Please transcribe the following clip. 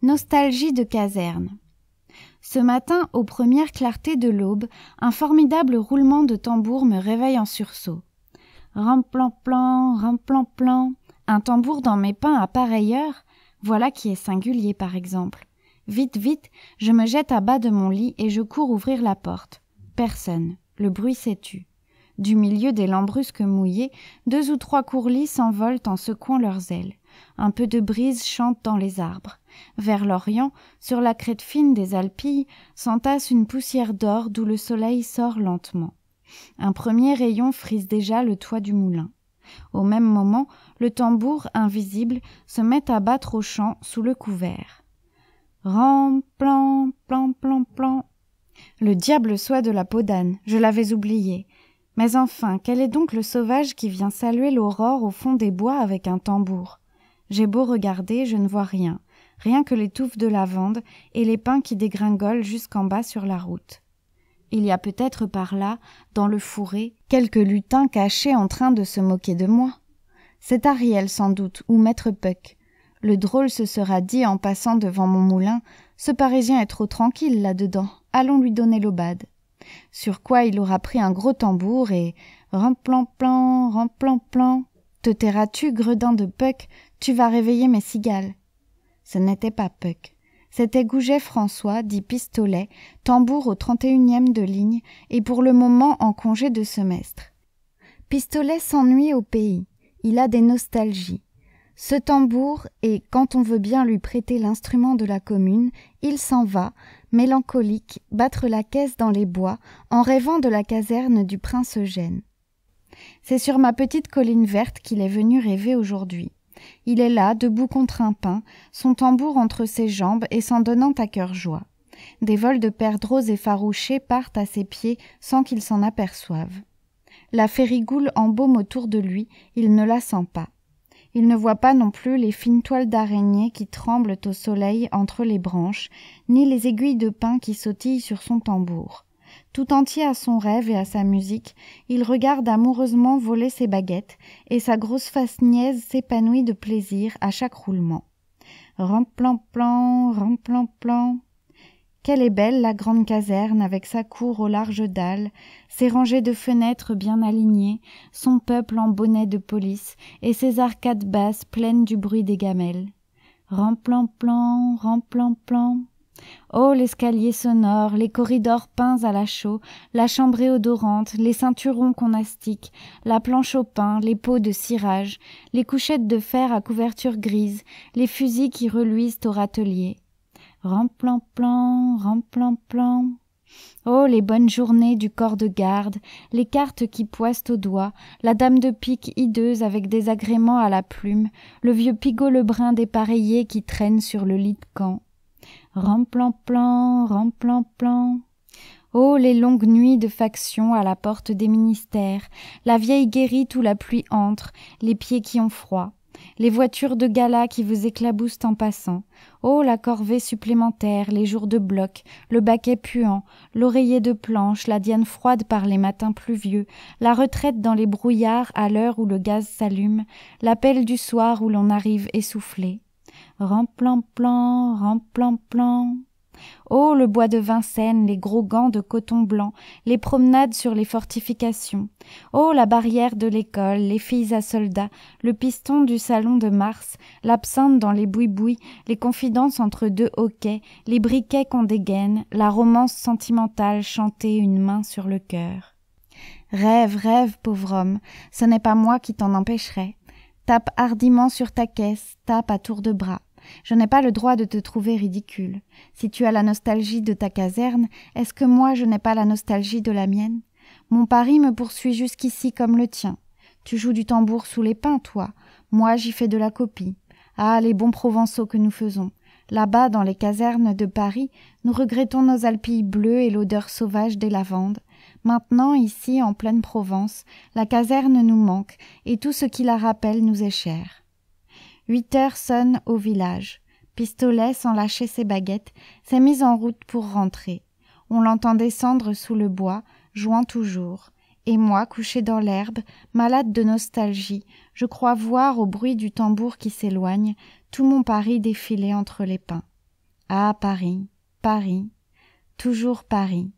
Nostalgie de caserne. Ce matin, aux premières clartés de l'aube, un formidable roulement de tambour me réveille en sursaut. Ramplan-plan, ramplan-plan, un tambour dans mes pins à pareille heure, voilà qui est singulier par exemple. Vite, vite, je me jette à bas de mon lit et je cours ouvrir la porte. Personne, le bruit s'est tu. Du milieu des lambrusques mouillés, 2 ou 3 courlis s'envolent en secouant leurs ailes. Un peu de brise chante dans les arbres. Vers l'Orient, sur la crête fine des Alpilles, s'entasse une poussière d'or d'où le soleil sort lentement. Un premier rayon frise déjà le toit du moulin. Au même moment, le tambour, invisible, se met à battre au champ sous le couvert. Ram, plan, plan, plan, plan. Le diable soit de la peau d'âne, je l'avais oublié. Mais enfin, quel est donc le sauvage qui vient saluer l'aurore au fond des bois avec un tambour ? J'ai beau regarder, je ne vois rien, rien que les touffes de lavande et les pins qui dégringolent jusqu'en bas sur la route. Il y a peut-être par là, dans le fourré, quelques lutins cachés en train de se moquer de moi. C'est Ariel sans doute, ou Maître Puck. Le drôle se sera dit en passant devant mon moulin, « Ce Parisien est trop tranquille là-dedans, allons lui donner l'aubade. » Sur quoi il aura pris un gros tambour et « Ramplan-plan, ramplan-plan, te tairas-tu, gredin de Puck, tu vas réveiller mes cigales. » Ce n'était pas Puck. C'était Goujet François, dit Pistolet, tambour au 31e de ligne et pour le moment en congé de semestre. Pistolet s'ennuie au pays, il a des nostalgies. Ce tambour, et quand on veut bien lui prêter l'instrument de la commune, il s'en va, mélancolique, battre la caisse dans les bois, en rêvant de la caserne du prince Eugène. C'est sur ma petite colline verte qu'il est venu rêver aujourd'hui. Il est là, debout contre un pin, son tambour entre ses jambes et s'en donnant à cœur joie. Des vols de perdreaux effarouchés partent à ses pieds sans qu'il s'en aperçoive. La férigoule embaume autour de lui, il ne la sent pas. Il ne voit pas non plus les fines toiles d'araignée qui tremblent au soleil entre les branches, ni les aiguilles de pin qui sautillent sur son tambour. Tout entier à son rêve et à sa musique, il regarde amoureusement voler ses baguettes, et sa grosse face niaise s'épanouit de plaisir à chaque roulement. Ramplan-plan, ramplan-plan. Quelle est belle la grande caserne avec sa cour aux larges dalles, ses rangées de fenêtres bien alignées, son peuple en bonnet de police et ses arcades basses pleines du bruit des gamelles. Ramplan-plan, ramplan-plan. Oh, l'escalier sonore, les corridors peints à la chaux, la chambrée odorante, les ceinturons qu'on astique, la planche au pain, les pots de cirage, les couchettes de fer à couverture grise, les fusils qui reluisent au râtelier. Ramplan-plan, ramplan-plan. Oh, les bonnes journées du corps de garde, les cartes qui poissent au doigt, la dame de pique hideuse avec des agréments à la plume, le vieux pigault lebrun dépareillé qui traîne sur le lit de camp. Ramplan-plan, ramplan-plan. Oh, les longues nuits de faction à la porte des ministères, la vieille guérite où la pluie entre, les pieds qui ont froid. Les voitures de gala qui vous éclaboussent en passant. Oh, la corvée supplémentaire, les jours de bloc, le baquet puant, l'oreiller de planche, la diane froide par les matins pluvieux, la retraite dans les brouillards à l'heure où le gaz s'allume, l'appel du soir où l'on arrive essoufflé. Ramplan-plan, ramplan-plan. Oh, le bois de Vincennes, les gros gants de coton blanc, les promenades sur les fortifications. Oh, la barrière de l'école, les filles à soldats, le piston du salon de Mars, l'absinthe dans les bouis-bouis, les confidences entre 2 hoquets, les briquets qu'on dégaine, la romance sentimentale chantée une main sur le cœur. Rêve, rêve, pauvre homme, ce n'est pas moi qui t'en empêcherai. Tape hardiment sur ta caisse, tape à tour de bras. Je n'ai pas le droit de te trouver ridicule. Si tu as la nostalgie de ta caserne, est-ce que moi je n'ai pas la nostalgie de la mienne ? Mon Paris me poursuit jusqu'ici comme le tien. Tu joues du tambour sous les pins, toi. Moi j'y fais de la copie. Ah, les bons Provençaux que nous faisons. Là-bas, dans les casernes de Paris, nous regrettons nos Alpilles bleues et l'odeur sauvage des lavandes. Maintenant, ici, en pleine Provence, la caserne nous manque, et tout ce qui la rappelle nous est cher. 8 heures sonnent au village. Pistolet, sans lâcher ses baguettes, s'est mis en route pour rentrer. On l'entend descendre sous le bois, jouant toujours. Et moi, couché dans l'herbe, malade de nostalgie, je crois voir au bruit du tambour qui s'éloigne, tout mon Paris défiler entre les pins. Ah, Paris, Paris, toujours Paris.